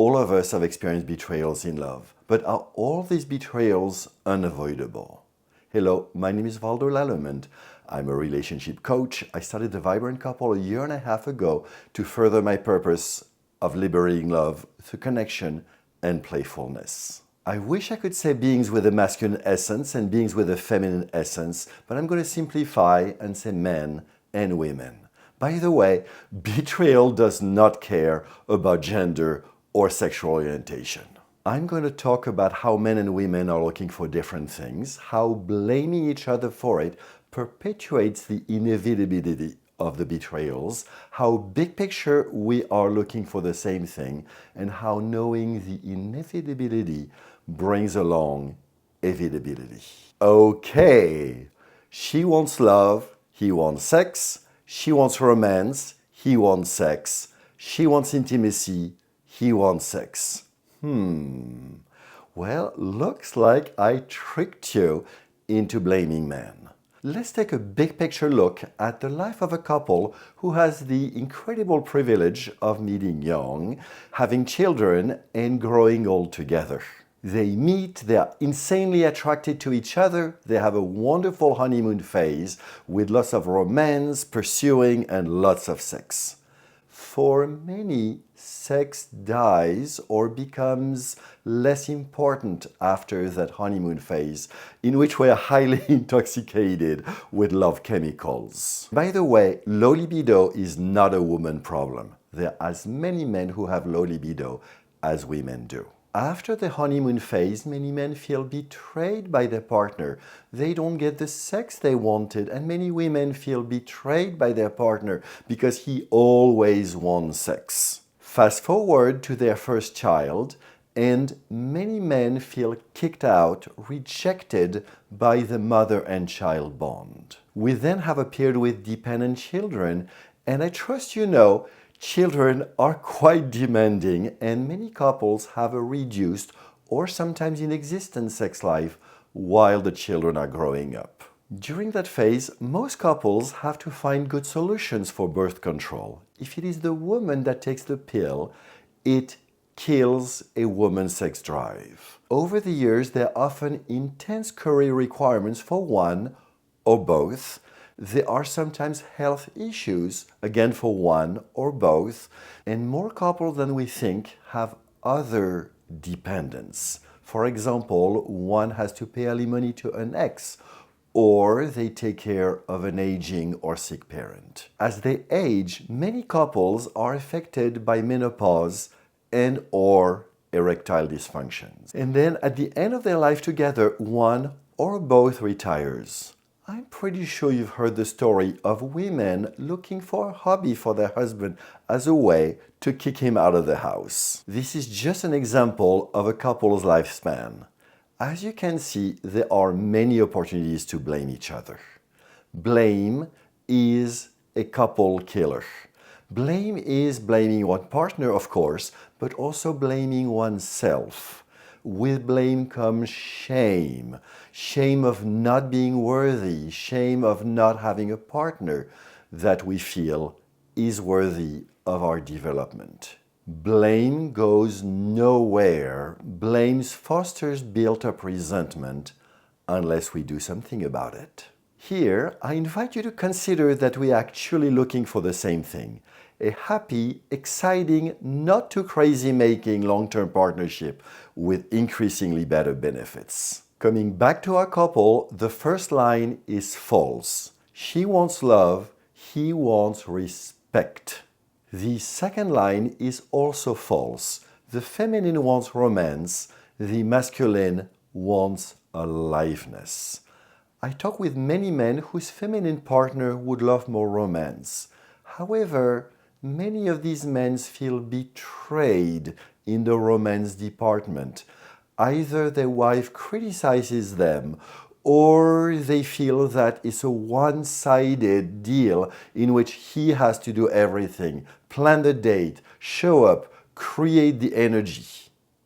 all of us have experienced betrayals in love, but are all these betrayals unavoidable? Hello, my name is Valdo Lallement. I'm a relationship coach. I started The Vibrant Couple a year and a half ago to further my purpose of liberating love through connection and playfulness. I wish I could say beings with a masculine essence and beings with a feminine essence, but I'm going to simplify and say men and women. By the way, betrayal does not care about gender or sexual orientation. I'm going to talk about how men and women are looking for different things, how blaming each other for it perpetuates the inevitability of the betrayals, how big picture we are looking for the same thing, and how knowing the inevitability brings along evitability. Okay, she wants love, he wants sex, she wants romance, he wants sex, she wants intimacy, he wants sex. Well, looks like I tricked you into blaming men. Let's take a big picture look at the life of a couple who has the incredible privilege of meeting young, having children, and growing old together. They meet, they are insanely attracted to each other, they have a wonderful honeymoon phase with lots of romance, pursuing, and lots of sex. For many, sex dies or becomes less important after that honeymoon phase, in which we are highly intoxicated with love chemicals. By the way, low libido is not a woman problem. There are as many men who have low libido as women do. After the honeymoon phase, many men feel betrayed by their partner. They don't get the sex they wanted, and many women feel betrayed by their partner because he always wants sex. Fast forward to their first child, and many men feel kicked out, rejected by the mother and child bond. We then have a period with dependent children, and I trust you know, children are quite demanding, and many couples have a reduced or sometimes inexistent sex life while the children are growing up. During that phase, most couples have to find good solutions for birth control. If it is the woman that takes the pill, it kills a woman's sex drive. Over the years, there are often intense career requirements for one or both. There are sometimes health issues, again for one or both, and more couples than we think have other dependents. For example, one has to pay alimony to an ex, or they take care of an aging or sick parent. As they age, many couples are affected by menopause and or erectile dysfunctions. And then at the end of their life together, one or both retires. I'm pretty sure you've heard the story of women looking for a hobby for their husband as a way to kick him out of the house. This is just an example of a couple's lifespan. As you can see, there are many opportunities to blame each other. Blame is a couple killer. Blame is blaming one partner, of course, but also blaming oneself. With blame comes shame. Shame of not being worthy, shame of not having a partner that we feel is worthy of our development. Blame goes nowhere. Blame fosters built-up resentment unless we do something about it. Here, I invite you to consider that we are actually looking for the same thing. A happy, exciting, not too crazy-making long-term partnership with increasingly better benefits. Coming back to our couple, the first line is false. She wants love, he wants respect. The second line is also false. The feminine wants romance, the masculine wants aliveness. I talk with many men whose feminine partner would love more romance. However, many of these men feel betrayed in the romance department. Either their wife criticizes them, or they feel that it's a one-sided deal in which he has to do everything, plan the date, show up, create the energy.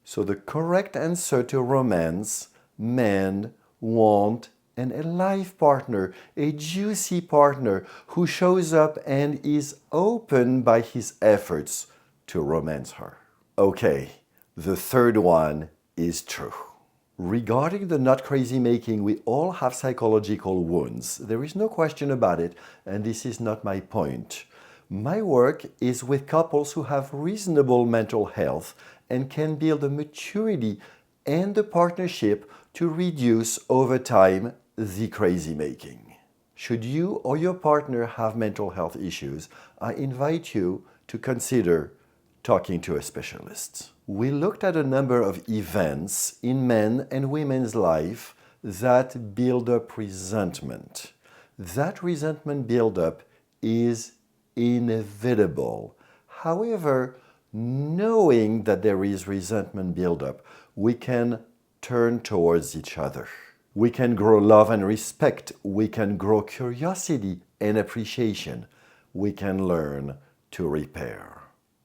So the correct answer to romance, men want an alive partner, a juicy partner who shows up and is open by his efforts to romance her. Okay, The third one is true. Regarding the not crazy making, we all have psychological wounds. There is no question about it, and this is not my point. My work is with couples who have reasonable mental health and can build a maturity and a partnership to reduce over time the crazy making. Should you or your partner have mental health issues, I invite you to consider talking to a specialist. We looked at a number of events in men and women's life that build up resentment. That resentment buildup is inevitable. However, knowing that there is resentment buildup, we can turn towards each other. We can grow love and respect. We can grow curiosity and appreciation. We can learn to repair.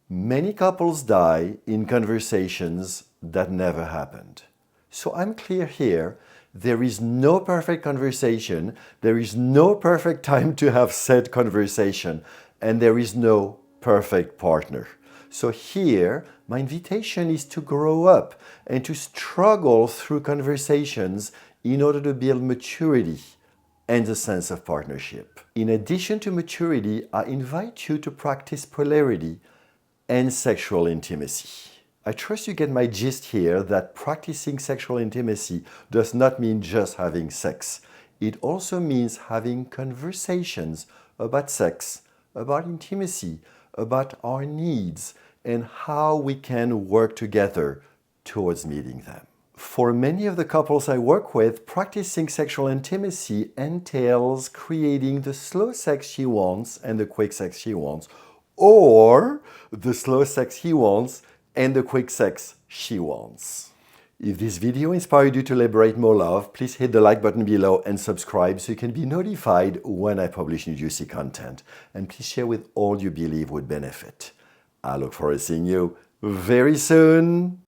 Many couples die in conversations that never happened. So I'm clear here, there is no perfect conversation, there is no perfect time to have said conversation, and there is no perfect partner. So here, my invitation is to grow up and to struggle through conversations in order to build maturity and a sense of partnership. In addition to maturity, I invite you to practice polarity and sexual intimacy. I trust you get my gist here that practicing sexual intimacy does not mean just having sex. It also means having conversations about sex, about intimacy, about our needs, and how we can work together towards meeting them. For many of the couples I work with, practicing sexual intimacy entails creating the slow sex she wants and the quick sex she wants, or the slow sex he wants and the quick sex she wants. If this video inspired you to liberate more love, please hit the like button below and subscribe so you can be notified when I publish new juicy content. And please share with all you believe would benefit. I look forward to seeing you very soon.